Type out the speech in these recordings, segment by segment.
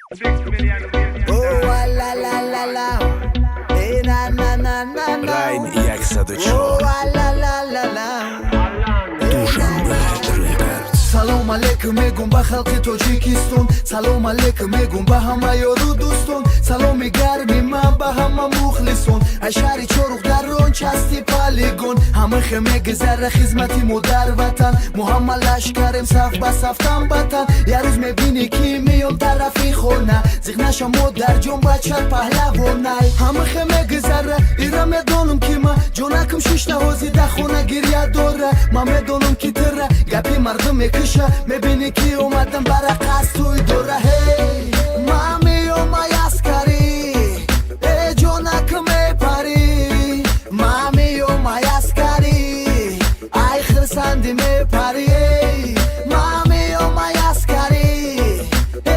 Oh la la la la, eh na na na na na. Райн як садочок. Oh la la la la. Душанбе Records. салом алейкум мегум ба халқи тоҷикистон, салом алейкум мегум ба ҳама ёру дӯстон, саломи гарми ман ба ҳама мухлисон, ай шаҳри чорух дар рон части полигон, ҳама хеме гизарра хизмати модар ватан, мо ҳама лашкарем саф ба сафтан батан, я рӯз мебинӣ ки меём тарафи хона, зиғнаша модар ҷон бачат паҳлавонай, ҳама хеме гизарра ира медонам ки ма ҷонакам шишта ҳозида хона гиря дора, ман медонам ки тира гапи мардум мекиша, мебинӣ ки омадам бара қасд туй дора, ҳей ман меомай аскарӣ, э ҷонакам мепарӣ, ман меомай аскарӣ, ай хирсанди мепарӣ, ман меомай аскарӣ,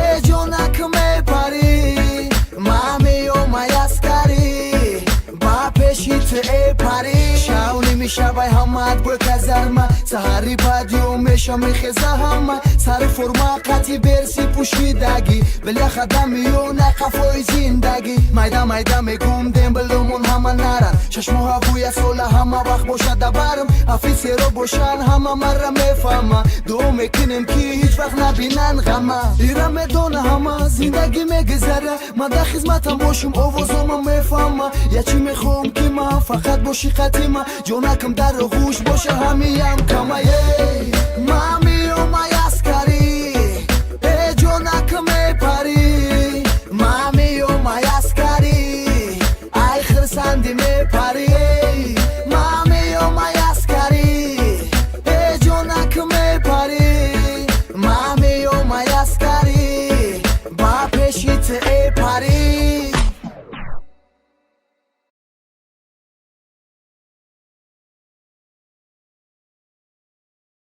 э ҷонакам мепарӣ, ман меомай аскарӣ, ба пеши ту эпарӣ, шавними шабай ҳамаат бо казарма, саҳари бадиё меша мехеза ҳама, сари форма қати берси пӯшидагӣ, беляхада миёна қафои зиндагӣ, майда майда мегум дембилумон ҳама наран, шашмоҳа буя сола ҳама вақт бошад дабарм, офисеро бошан ҳама марра мефаҳма, дуо мекунем ки ҳеҷ вақт набинан ғама, ира медона ҳама зиндагӣ мегузара, ман дар хизматам бошум овозома мефаҳма, я чӣ мехоҳам ки ман фақат боши қати ман, ҷонакам дар оғӯш боша ҳамиям кама, ман меомай